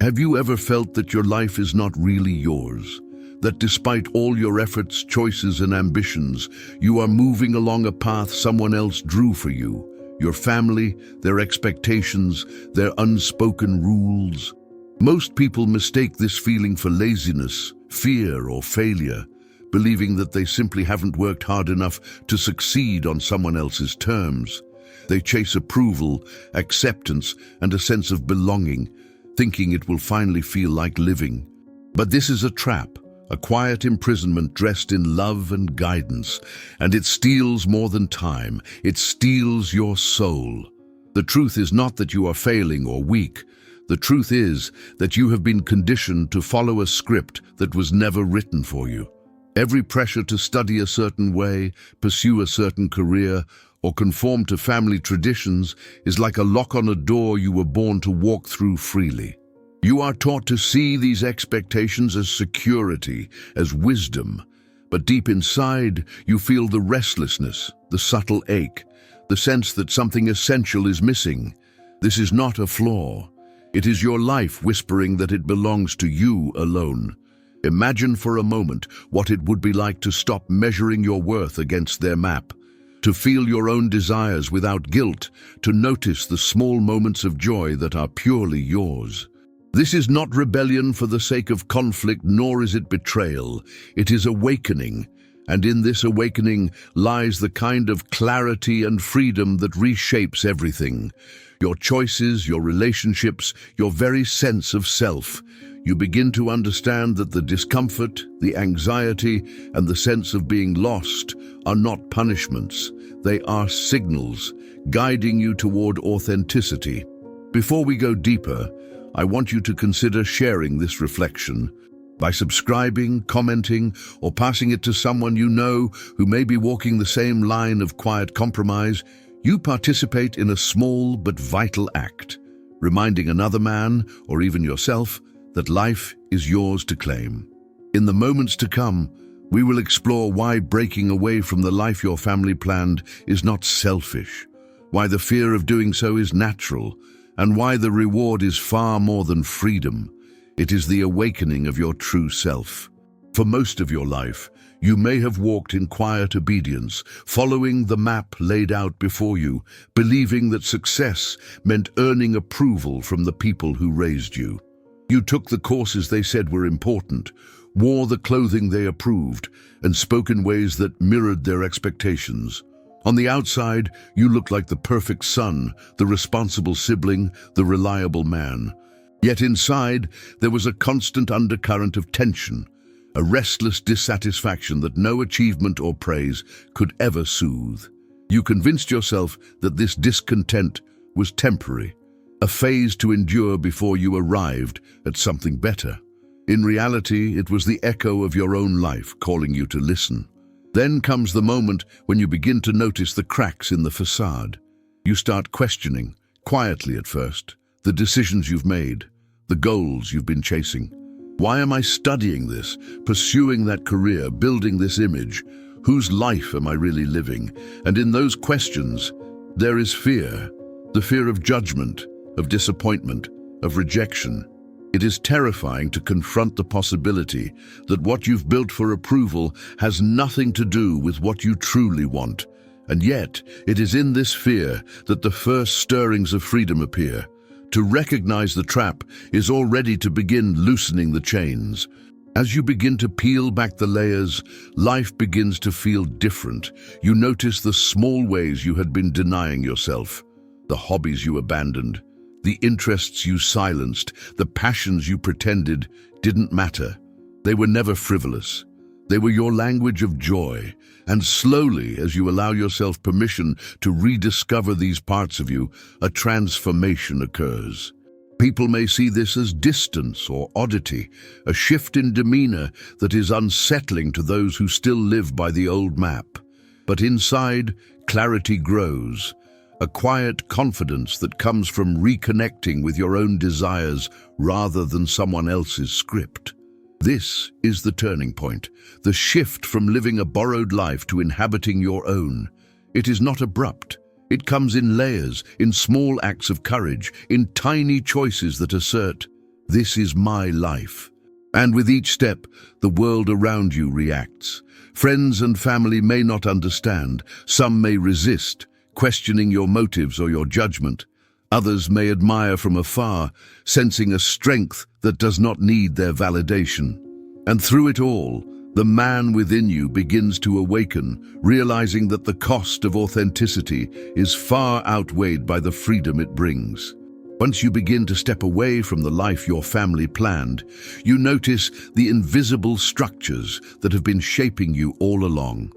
Have you ever felt that your life is not really yours? That despite all your efforts, choices, and ambitions, you are moving along a path someone else drew for you? Your family, their expectations, their unspoken rules. Most people mistake this feeling for laziness, fear, or failure, believing that they simply haven't worked hard enough to succeed on someone else's terms. They chase approval, acceptance, and a sense of belonging, thinking it will finally feel like living. But this is a trap, a quiet imprisonment dressed in love and guidance, and it steals more than time. It steals your soul. The truth is not that you are failing or weak. The truth is that you have been conditioned to follow a script that was never written for you. Every pressure to study a certain way, pursue a certain career, or conform to family traditions is like a lock on a door you were born to walk through freely. You are taught to see these expectations as security, as wisdom, but deep inside you feel the restlessness, the subtle ache, the sense that something essential is missing. This is not a flaw. It is your life whispering that it belongs to you alone. Imagine for a moment what it would be like to stop measuring your worth against their map, to feel your own desires without guilt, to notice the small moments of joy that are purely yours. This is not rebellion for the sake of conflict, nor is it betrayal. It is awakening, and in this awakening lies the kind of clarity and freedom that reshapes everything. Your choices, your relationships, your very sense of self. You begin to understand that the discomfort, the anxiety, and the sense of being lost are not punishments. They are signals, guiding you toward authenticity. Before we go deeper, I want you to consider sharing this reflection. By subscribing, commenting, or passing it to someone you know who may be walking the same line of quiet compromise, you participate in a small but vital act, reminding another man, or even yourself, that life is yours to claim. In the moments to come, we will explore why breaking away from the life your family planned is not selfish, why the fear of doing so is natural, and why the reward is far more than freedom. It is the awakening of your true self. For most of your life, you may have walked in quiet obedience, following the map laid out before you, believing that success meant earning approval from the people who raised you. You took the courses they said were important, wore the clothing they approved, and spoke in ways that mirrored their expectations. On the outside, you looked like the perfect son, the responsible sibling, the reliable man. Yet inside, there was a constant undercurrent of tension, a restless dissatisfaction that no achievement or praise could ever soothe. You convinced yourself that this discontent was temporary, a phase to endure before you arrived at something better. In reality, it was the echo of your own life calling you to listen. Then comes the moment when you begin to notice the cracks in the facade. You start questioning, quietly at first, the decisions you've made, the goals you've been chasing. Why am I studying this, pursuing that career, building this image? Whose life am I really living? And in those questions, there is fear, the fear of judgment, of disappointment, of rejection. It is terrifying to confront the possibility that what you've built for approval has nothing to do with what you truly want. And yet, it is in this fear that the first stirrings of freedom appear. To recognize the trap is already to begin loosening the chains. As you begin to peel back the layers, life begins to feel different. You notice the small ways you had been denying yourself, the hobbies you abandoned, the interests you silenced, the passions you pretended didn't matter. They were never frivolous. They were your language of joy. And slowly, as you allow yourself permission to rediscover these parts of you, a transformation occurs. People may see this as distance or oddity, a shift in demeanor that is unsettling to those who still live by the old map. But inside, clarity grows. A quiet confidence that comes from reconnecting with your own desires rather than someone else's script. This is the turning point, the shift from living a borrowed life to inhabiting your own. It is not abrupt. It comes in layers, in small acts of courage, in tiny choices that assert, This is my life. And with each step, the world around you reacts. Friends and family may not understand. Some may resist, questioning your motives or your judgment. Others may admire from afar, sensing a strength that does not need their validation. And through it all, the man within you begins to awaken, realizing that the cost of authenticity is far outweighed by the freedom it brings. Once you begin to step away from the life your family planned, you notice the invisible structures that have been shaping you all along.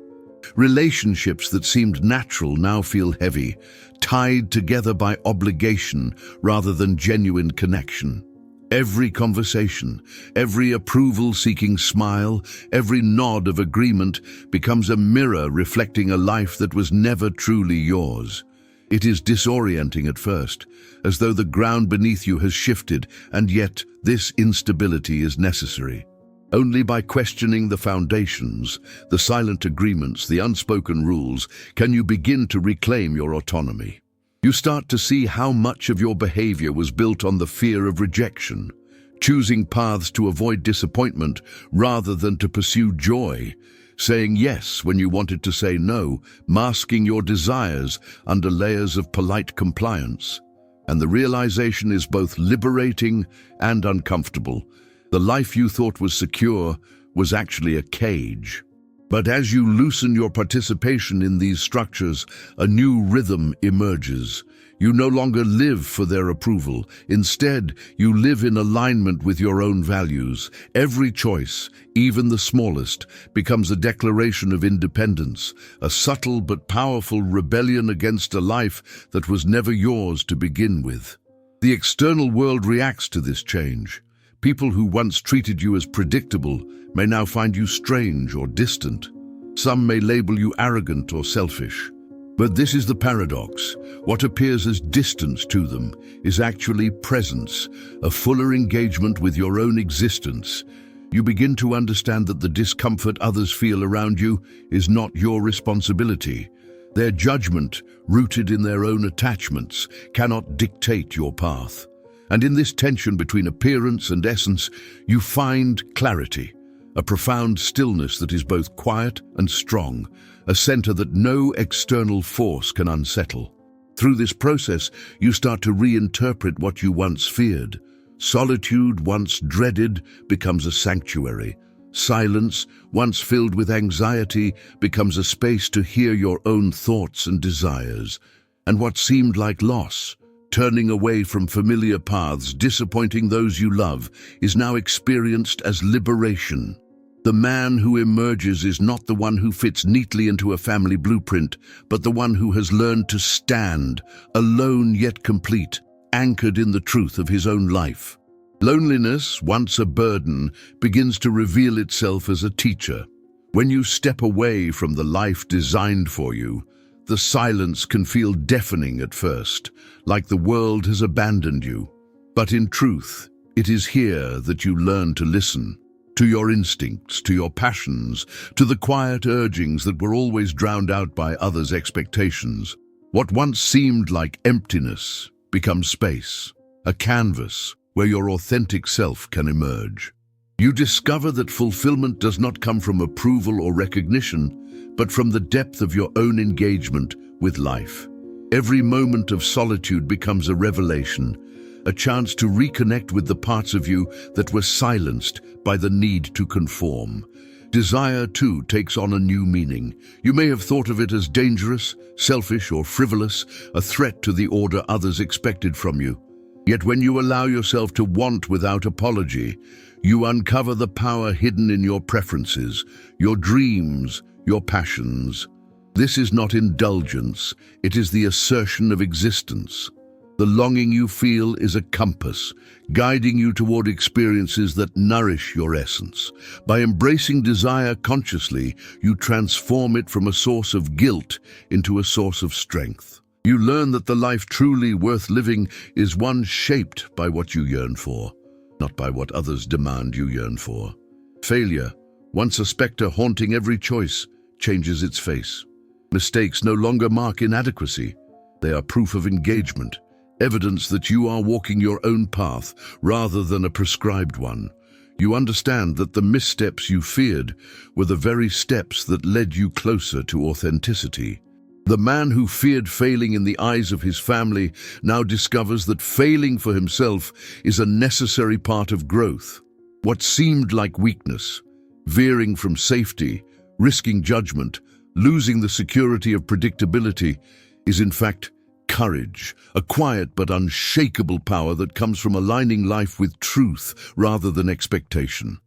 Relationships that seemed natural now feel heavy, tied together by obligation rather than genuine connection. Every conversation, every approval-seeking smile, every nod of agreement becomes a mirror reflecting a life that was never truly yours. It is disorienting at first, as though the ground beneath you has shifted, and yet this instability is necessary. Only by questioning the foundations, the silent agreements, the unspoken rules, can you begin to reclaim your autonomy. You start to see how much of your behavior was built on the fear of rejection, choosing paths to avoid disappointment rather than to pursue joy, saying yes when you wanted to say no, masking your desires under layers of polite compliance. And the realization is both liberating and uncomfortable. The life you thought was secure was actually a cage. But as you loosen your participation in these structures, a new rhythm emerges. You no longer live for their approval. Instead, you live in alignment with your own values. Every choice, even the smallest, becomes a declaration of independence, a subtle but powerful rebellion against a life that was never yours to begin with. The external world reacts to this change. People who once treated you as predictable may now find you strange or distant. Some may label you arrogant or selfish. But this is the paradox. What appears as distance to them is actually presence, a fuller engagement with your own existence. You begin to understand that the discomfort others feel around you is not your responsibility. Their judgment, rooted in their own attachments, cannot dictate your path. And in this tension between appearance and essence, you find clarity, a profound stillness that is both quiet and strong, a center that no external force can unsettle. Through this process, you start to reinterpret what you once feared. Solitude, once dreaded, becomes a sanctuary. Silence, once filled with anxiety, becomes a space to hear your own thoughts and desires. And what seemed like loss, turning away from familiar paths, disappointing those you love, is now experienced as liberation. The man who emerges is not the one who fits neatly into a family blueprint, but the one who has learned to stand, alone yet complete, anchored in the truth of his own life. Loneliness, once a burden, begins to reveal itself as a teacher. When you step away from the life designed for you, the silence can feel deafening at first, like the world has abandoned you. But in truth, it is here that you learn to listen. To your instincts, to your passions, to the quiet urgings that were always drowned out by others' expectations. What once seemed like emptiness becomes space, a canvas where your authentic self can emerge. You discover that fulfillment does not come from approval or recognition, but from the depth of your own engagement with life. Every moment of solitude becomes a revelation, a chance to reconnect with the parts of you that were silenced by the need to conform. Desire, too, takes on a new meaning. You may have thought of it as dangerous, selfish, or frivolous, a threat to the order others expected from you. Yet when you allow yourself to want without apology, you uncover the power hidden in your preferences, your dreams, your passions. This is not indulgence, it is the assertion of existence. The longing you feel is a compass, guiding you toward experiences that nourish your essence. By embracing desire consciously, you transform it from a source of guilt into a source of strength. You learn that the life truly worth living is one shaped by what you yearn for, not by what others demand you yearn for. Failure, once a specter haunting every choice, changes its face. Mistakes no longer mark inadequacy. They are proof of engagement, evidence that you are walking your own path rather than a prescribed one. You understand that the missteps you feared were the very steps that led you closer to authenticity. The man who feared failing in the eyes of his family now discovers that failing for himself is a necessary part of growth. What seemed like weakness, veering from safety, risking judgment, losing the security of predictability, is in fact courage, a quiet but unshakable power that comes from aligning life with truth rather than expectation.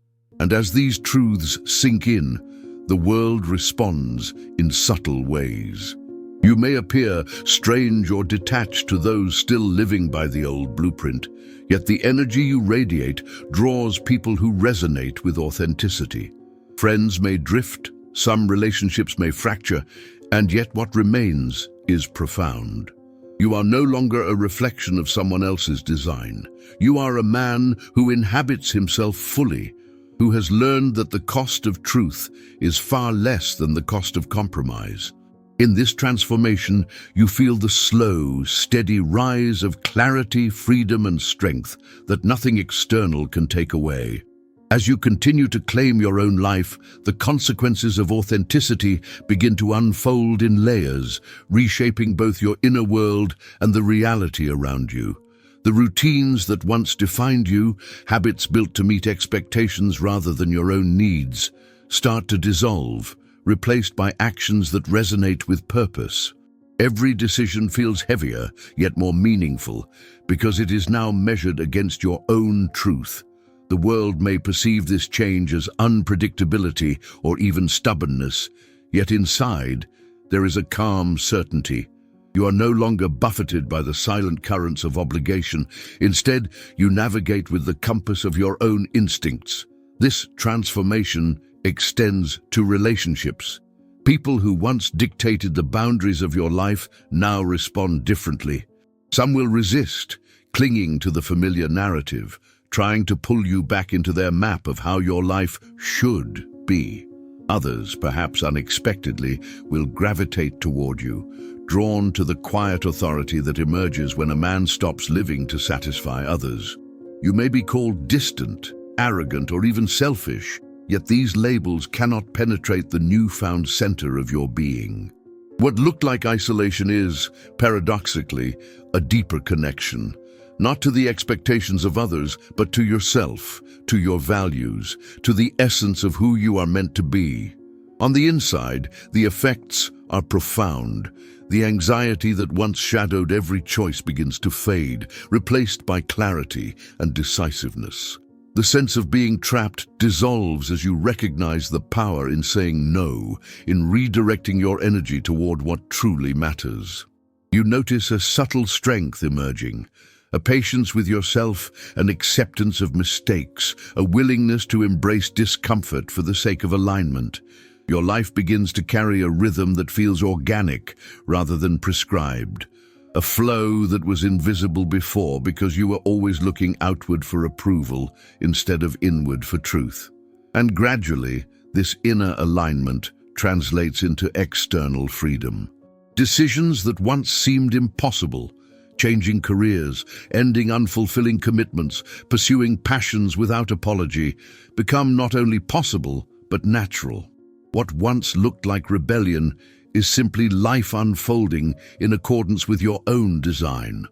And as these truths sink in, the world responds in subtle ways. You may appear strange or detached to those still living by the old blueprint, yet the energy you radiate draws people who resonate with authenticity. Friends may drift, some relationships may fracture, and yet what remains is profound. You are no longer a reflection of someone else's design. You are a man who inhabits himself fully, who has learned that the cost of truth is far less than the cost of compromise. In this transformation, you feel the slow, steady rise of clarity, freedom, and strength that nothing external can take away. As you continue to claim your own life, the consequences of authenticity begin to unfold in layers, reshaping both your inner world and the reality around you. The routines that once defined you, habits built to meet expectations rather than your own needs, start to dissolve, replaced by actions that resonate with purpose. Every decision feels heavier, yet more meaningful, because it is now measured against your own truth. The world may perceive this change as unpredictability or even stubbornness, yet inside, there is a calm certainty. You are no longer buffeted by the silent currents of obligation. Instead, you navigate with the compass of your own instincts. This transformation extends to relationships. People who once dictated the boundaries of your life now respond differently. Some will resist, clinging to the familiar narrative, trying to pull you back into their map of how your life should be. Others, perhaps unexpectedly, will gravitate toward you, drawn to the quiet authority that emerges when a man stops living to satisfy others. You may be called distant, arrogant, or even selfish, yet these labels cannot penetrate the newfound center of your being. What looked like isolation is, paradoxically, a deeper connection. Not to the expectations of others, but to yourself, to your values, to the essence of who you are meant to be. On the inside, the effects are profound. The anxiety that once shadowed every choice begins to fade, replaced by clarity and decisiveness. The sense of being trapped dissolves as you recognize the power in saying no, in redirecting your energy toward what truly matters. You notice a subtle strength emerging, a patience with yourself, an acceptance of mistakes, a willingness to embrace discomfort for the sake of alignment. Your life begins to carry a rhythm that feels organic rather than prescribed, a flow that was invisible before because you were always looking outward for approval instead of inward for truth. And gradually, this inner alignment translates into external freedom. Decisions that once seemed impossible, changing careers, ending unfulfilling commitments, pursuing passions without apology, become not only possible, but natural. What once looked like rebellion is simply life unfolding in accordance with your own design.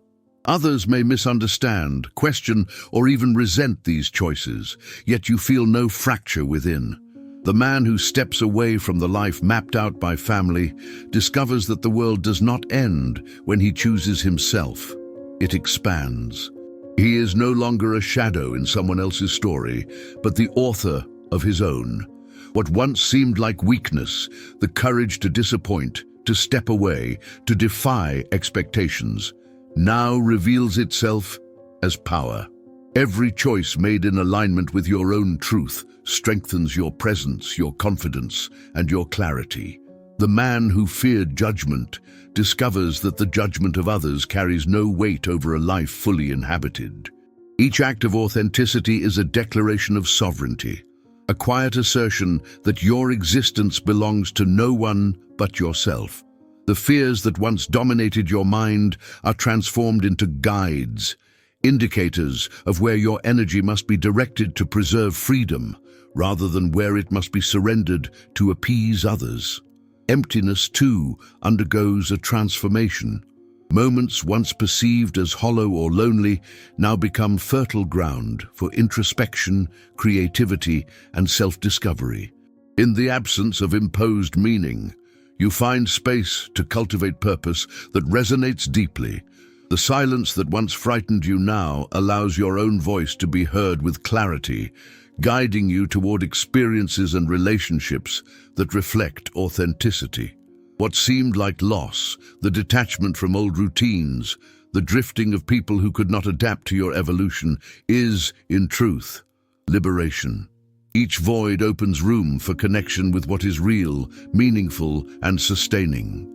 Others may misunderstand, question, or even resent these choices, yet you feel no fracture within. The man who steps away from the life mapped out by family discovers that the world does not end when he chooses himself. It expands. He is no longer a shadow in someone else's story, but the author of his own. What once seemed like weakness, the courage to disappoint, to step away, to defy expectations, now reveals itself as power. Every choice made in alignment with your own truth strengthens your presence, your confidence, and your clarity. The man who feared judgment discovers that the judgment of others carries no weight over a life fully inhabited. Each act of authenticity is a declaration of sovereignty, a quiet assertion that your existence belongs to no one but yourself. The fears that once dominated your mind are transformed into guides, indicators of where your energy must be directed to preserve freedom, rather than where it must be surrendered to appease others. Emptiness, too, undergoes a transformation. Moments once perceived as hollow or lonely now become fertile ground for introspection, creativity, and self-discovery. In the absence of imposed meaning, you find space to cultivate purpose that resonates deeply. The silence that once frightened you now allows your own voice to be heard with clarity, guiding you toward experiences and relationships that reflect authenticity. What seemed like loss, the detachment from old routines, the drifting of people who could not adapt to your evolution, is, in truth, liberation. Each void opens room for connection with what is real, meaningful, and sustaining.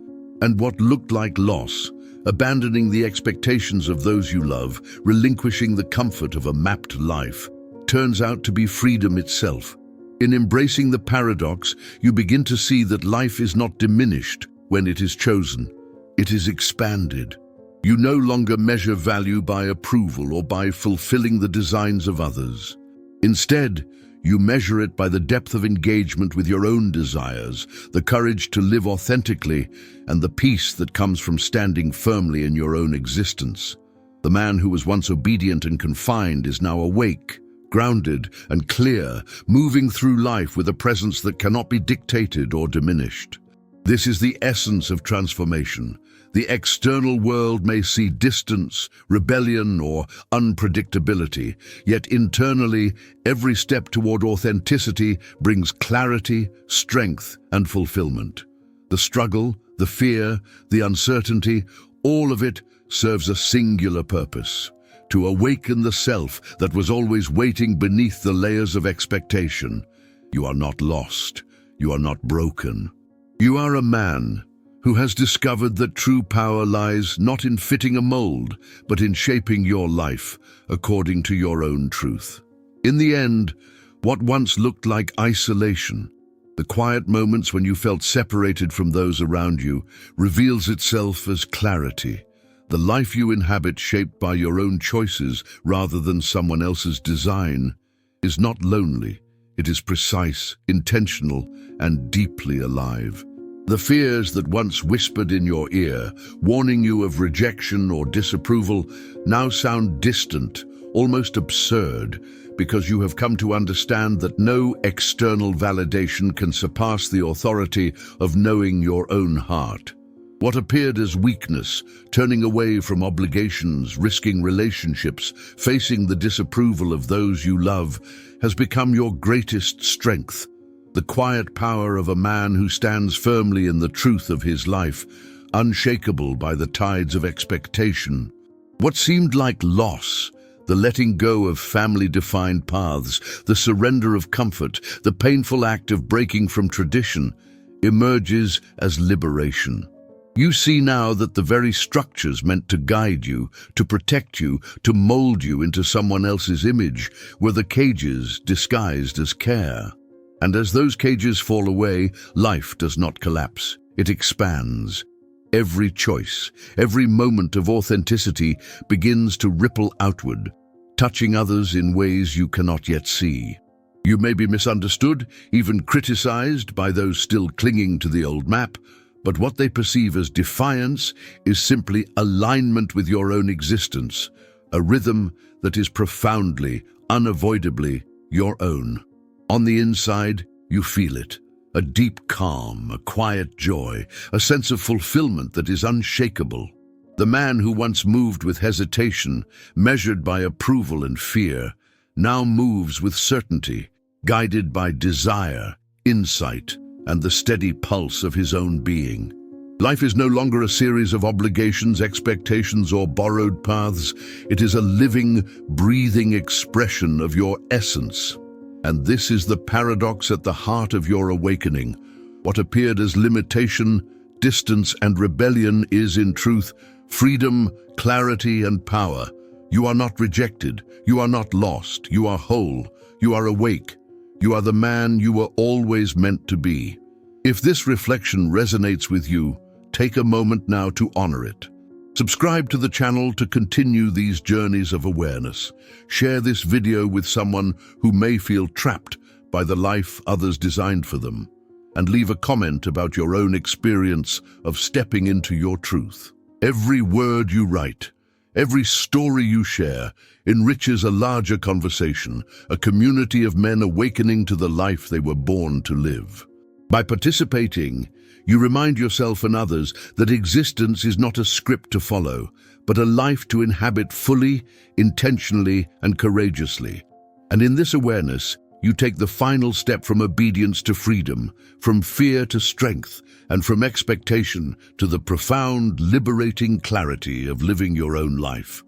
And what looked like loss, abandoning the expectations of those you love, relinquishing the comfort of a mapped life, turns out to be freedom itself. In embracing the paradox, you begin to see that life is not diminished when it is chosen. It is expanded. You no longer measure value by approval or by fulfilling the designs of others. Instead, you measure it by the depth of engagement with your own desires, the courage to live authentically, and the peace that comes from standing firmly in your own existence. The man who was once obedient and confined is now awake, grounded and clear, moving through life with a presence that cannot be dictated or diminished. This is the essence of transformation. The external world may see distance, rebellion, or unpredictability, yet internally, every step toward authenticity brings clarity, strength, and fulfillment. The struggle, the fear, the uncertainty, all of it serves a singular purpose: to awaken the self that was always waiting beneath the layers of expectation. You are not lost. You are not broken. You are a man who has discovered that true power lies not in fitting a mold, but in shaping your life according to your own truth. In the end, what once looked like isolation, the quiet moments when you felt separated from those around you, reveals itself as clarity. The life you inhabit, shaped by your own choices rather than someone else's design, is not lonely. It is precise, intentional, and deeply alive. The fears that once whispered in your ear, warning you of rejection or disapproval, now sound distant, almost absurd, because you have come to understand that no external validation can surpass the authority of knowing your own heart. What appeared as weakness, turning away from obligations, risking relationships, facing the disapproval of those you love, has become your greatest strength. The quiet power of a man who stands firmly in the truth of his life, unshakable by the tides of expectation. What seemed like loss, the letting go of family-defined paths, the surrender of comfort, the painful act of breaking from tradition, emerges as liberation. You see now that the very structures meant to guide you, to protect you, to mold you into someone else's image, were the cages disguised as care. And as those cages fall away, life does not collapse. It expands. Every choice, every moment of authenticity begins to ripple outward, touching others in ways you cannot yet see. You may be misunderstood, even criticized by those still clinging to the old map, but what they perceive as defiance is simply alignment with your own existence, a rhythm that is profoundly, unavoidably your own. On the inside, you feel it, a deep calm, a quiet joy, a sense of fulfillment that is unshakable. The man who once moved with hesitation, measured by approval and fear, now moves with certainty, guided by desire, insight, and the steady pulse of his own being. Life is no longer a series of obligations, expectations, or borrowed paths. It is a living, breathing expression of your essence. And this is the paradox at the heart of your awakening. What appeared as limitation, distance, and rebellion is, in truth, freedom, clarity, and power. You are not rejected. You are not lost. You are whole. You are awake. You are the man you were always meant to be. If this reflection resonates with you, Take a moment now to honor it. Subscribe to the channel to continue these journeys of awareness. Share this video with someone who may feel trapped by the life others designed for them. And leave a comment about your own experience of stepping into your truth. Every word you write, every story you share, enriches a larger conversation, a community of men awakening to the life they were born to live. By participating, you remind yourself and others that existence is not a script to follow, but a life to inhabit fully, intentionally, and courageously. And in this awareness, you take the final step from obedience to freedom, from fear to strength, and from expectation to the profound, liberating clarity of living your own life.